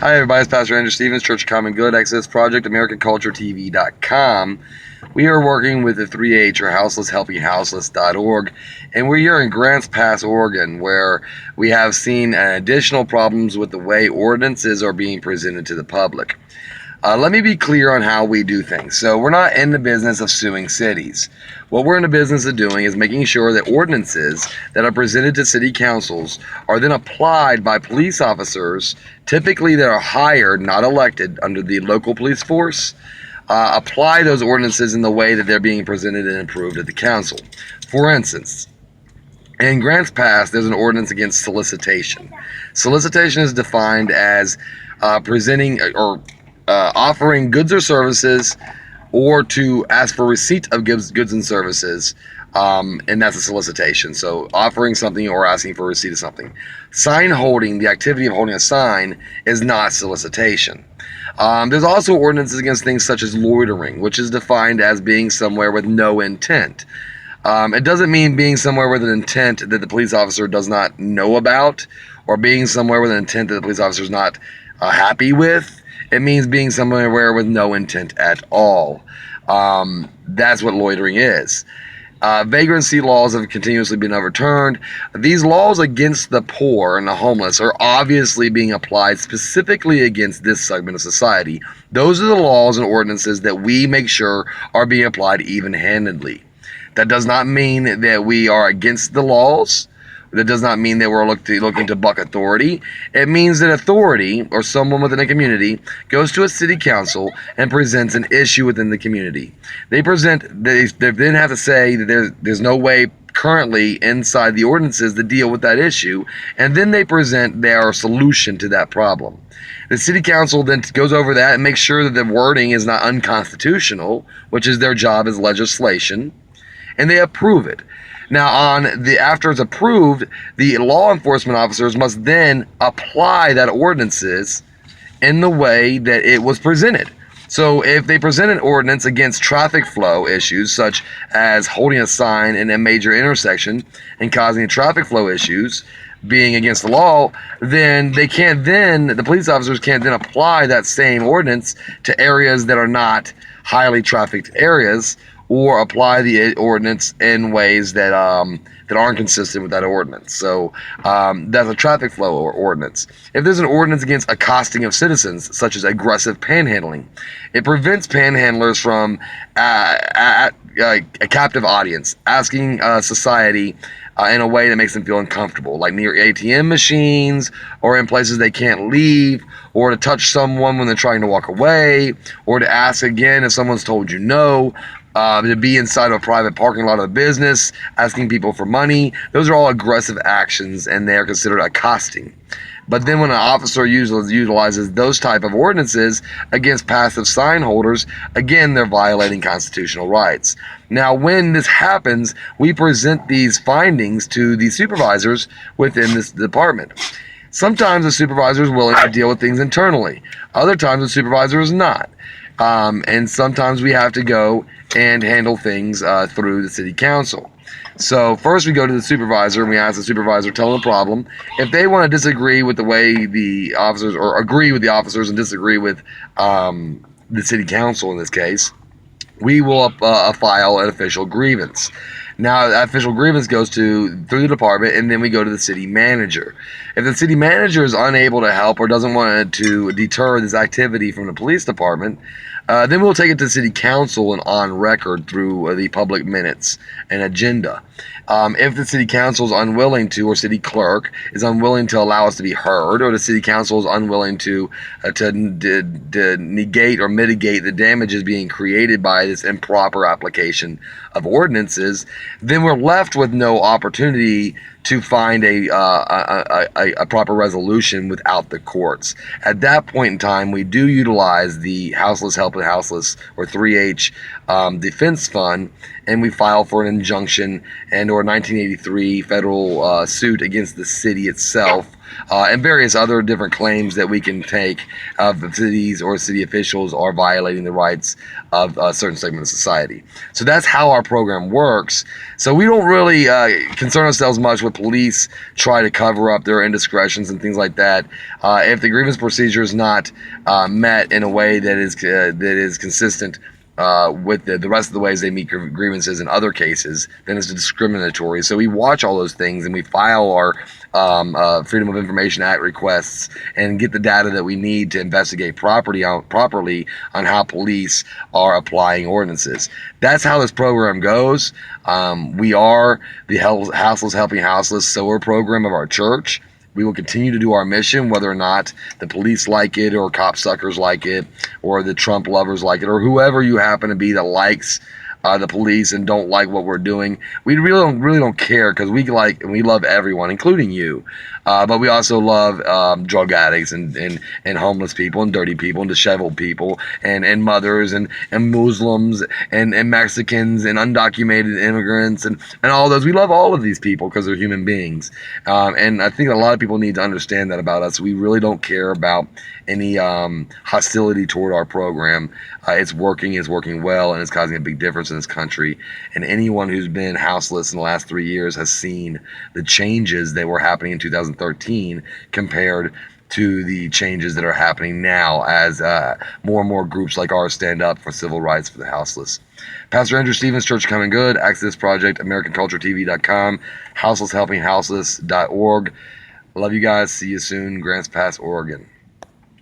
Hi everybody, it's Pastor Andrew Stevens, Church of Common Good, Exodus Project, AmericanCultureTV.com. We are working with the 3H, or Houseless, Helping Houseless.org, and we're here in Grants Pass, Oregon, where we have seen additional problems with the way ordinances are being presented to the public. Let me be clear on how we do things. So we're not in the business of suing cities. What we're in the business of doing is making sure that ordinances that are presented to city councils are then applied by police officers, typically that are hired, not elected, under the local police force, apply those ordinances in the way that they're being presented and approved at the council. For instance, in Grants Pass, there's an ordinance against solicitation. Solicitation is defined as presenting or offering goods or services, or to ask for receipt of goods and services, and that's a solicitation. So offering something or asking for a receipt of something. Sign holding, the activity of holding a sign, is not solicitation. There's also ordinances against things such as loitering, which is defined as being somewhere with no intent. It doesn't mean being somewhere with an intent that the police officer does not know about, or being somewhere with an intent that the police officer is not happy with. It means being somewhere with no intent at all. That's what loitering is. Vagrancy laws have continuously been overturned. These laws against the poor and the homeless are obviously being applied specifically against this segment of society. Those are the laws and ordinances that we make sure are being applied even-handedly. That does not mean that we are against the laws. That does not mean that we're looking to buck authority. It means that authority, or someone within a community, goes to a city council and presents an issue within the community. They then have to say that there's no way currently inside the ordinances to deal with that issue, and then they present their solution to that problem. The city council then goes over that and makes sure that the wording is not unconstitutional, which is their job as legislation, and they approve it. Now, after it's approved, the law enforcement officers must then apply that ordinances in the way that it was presented. So if they present an ordinance against traffic flow issues, such as holding a sign in a major intersection and causing traffic flow issues, being against the law, then the police officers can't then apply that same ordinance to areas that are not highly trafficked areas, or apply the ordinance in ways that aren't consistent with that ordinance. So that's a traffic flow ordinance. If there's an ordinance against accosting of citizens, such as aggressive panhandling, it prevents panhandlers from a captive audience, asking society in a way that makes them feel uncomfortable, like near ATM machines, or in places they can't leave, or to touch someone when they're trying to walk away, or to ask again if someone's told you no. To be inside of a private parking lot of a business, asking people for money. Those are all aggressive actions, and they are considered accosting. But then when an officer utilizes those type of ordinances against passive sign holders, again, they're violating constitutional rights. Now, when this happens, we present these findings to the supervisors within this department. Sometimes the supervisor is willing to deal with things internally. Other times the supervisor is not. And sometimes we have to go and handle things through the city council. So first we go to the supervisor and we ask the supervisor, tell them the problem. If they want to disagree with the way the officers, or agree with the officers and disagree with the city council in this case, we will file an official grievance. Now, that official grievance goes through the department, and then we go to the city manager. If the city manager is unable to help or doesn't want to deter this activity from the police department, then we'll take it to city council and on record through the public minutes and agenda. If the city council is unwilling to, or city clerk is unwilling to allow us to be heard, or the city council is unwilling to negate or mitigate the damages being created by this improper application of ordinances, then we're left with no opportunity to find a proper resolution without the courts. At that point in time, we do utilize the Houseless, Helping Houseless, or 3H defense fund, and we file for an injunction and/or 1983 federal suit against the city itself, and various other different claims that we can take of cities or city officials are violating the rights of a certain segment of society. So that's how our program works. So we don't really concern ourselves much with the police try to cover up their indiscretions and things like that, if the grievance procedure is not met in a way that is consistent with the rest of the ways they meet grievances in other cases, then it's discriminatory. So we watch all those things and we file our Freedom of Information Act requests and get the data that we need to investigate properly on how police are applying ordinances. That's how this program goes. We are the Houseless Helping Houseless SOAR program of our church. We will continue to do our mission, whether or not the police like it, or cop suckers like it, or the Trump lovers like it, or whoever you happen to be that likes the police and don't like what we're doing. We really don't care, because we like and we love everyone, including you. But we also love drug addicts and homeless people and dirty people and disheveled people and mothers and Muslims and Mexicans and undocumented immigrants and all those. We love all of these people because they're human beings. And I think a lot of people need to understand that about us. We really don't care about any hostility toward our program. It's working well, and it's causing a big difference in this country. And anyone who's been houseless in the last 3 years has seen the changes that were happening in 2013 compared to the changes that are happening now as more and more groups like ours stand up for civil rights for the houseless. Pastor Andrew Stevens, Church Common Good, Access Project, AmericanCultureTV.com, HouselessHelpingHouseless.org. Love you guys. See you soon. Grants Pass, Oregon.